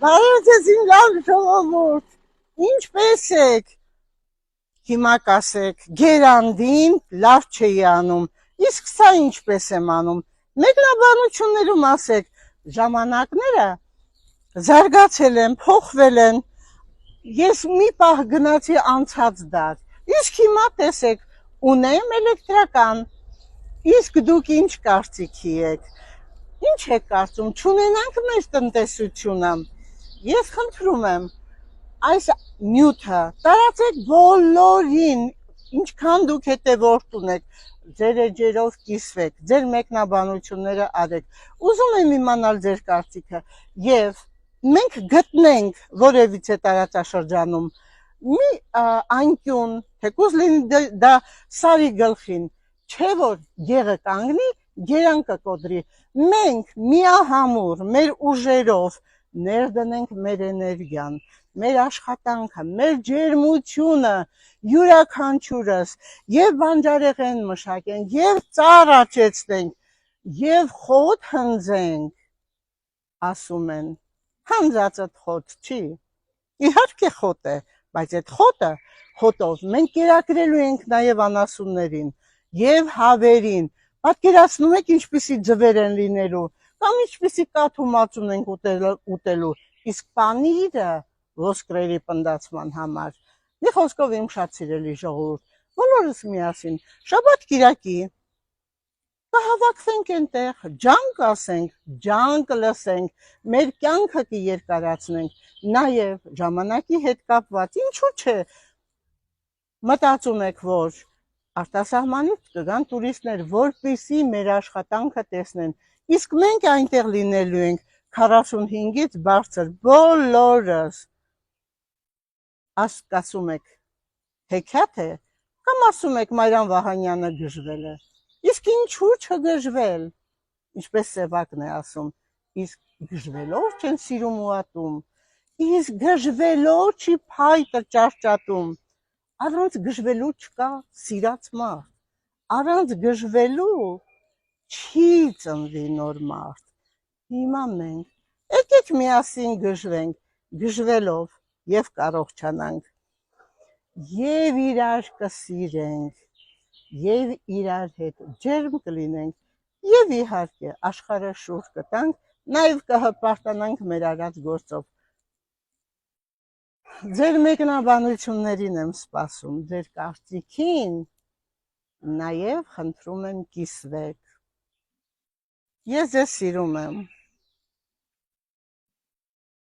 Բարև ձեզ իմ լավ ժողովուրդ, ինչպե՞ս եք, հիմա կասեք, գերանդին լավ չէի անում, իսկ սա ինչպես եմ անում, մեկնաբանություններում ասեք, ժամանակները զարգացել են, փոխվել են, ես մի պահ գնացի անցած դար, իսկ հիմա տեսեք, ունեմ էլեկտրական, իսկ դուք ինչ կարծիքի եք, ինչ եք կարծում, չունենանք մեր տնտեսությունը, ես խնդրում եմ, այս նյութը տարածեք բոլորին, ինչքան դուք հետևորդ ունեք, ձեր էջերով կիսվեք, ձեր մեկնաբանությունները արեք, ուզում եմ իմանալ ձեր կարծիքը եւ մենք գտնենք որևիցե տարածաշրջանում մի անկյուն, թեկուզ լինի դա սարի գլխին, չէ որ գեղը կանգնի, գերան կկոտրի, մենք միահամուռ մեր ուժերով ներդնենք մեր էներգիան, մեր աշխատանքը, մեր ջերմությունը, յուրաքանչյուրս եւ բանջարեղեն մշակենք, եւ ծառ աճեցնենք, եւ խոտ հնձենք, ասում են, հանձածդ խոտ չի, իհարկե խոտ է, բայց այդ խոտով մենք կերակրելու ենք նաեւ անասուններին եւ հավերին, պատկերացնում եք ինչպիսի ձվեր են լինելու, կամ ինչպիսի կաթ ու մածուն ենք ուտելու, իսկ պանիրը ոսկրերի պնդացման համար, մի խոսքով իմ շատ սիրելի ժողովուրդ, բոլորս միասին, շաբաթ կիրակի, կհավաքվենք այնտեղ, ջանք ասենք, ջանք լսենք, մեր կյանքը կերկարացնենք, նաև ժամանակի հետ կապված, ինչու՞ չէ, մտածում եք, որ արտասահմանից կգան տուրիստներ, որպեսզի մեր աշխատանքը տեսնեն, իսկ մենք այնտեղ լինելու ենք 45-ից բարձր բոլորս, ասում եք հեքիաթ է, կամ ասում եք Մարիամ Վահանյանը գժվել է, իսկ ինչու չգժվել, ինչպես Սևակն է ասում, իսկ գժվելով չեն սիրում ու ատում, իսկ գժվելով չի փայտը ճարճատում, առանց գժվելու չկա սիրած մարդ, առանց գժվելու չի ծնվի նոր մարդ, հիմա մենք եկեք միասին գժվենք, գժվելով եւ կարողանանք եւ իրար կսիրենք եւ իրար հետ ջերմ կլինենք եւ իհարկե աշխարհը շուռ կտանք, նաեւ կհպարտանանք մեր արած գործով։ Ձեր մեկնաբանություններին եմ սպասում, ձեր կարծիքին նաեւ խնդրում եմ կիսվեք։ Ես ձեզ սիրում եմ։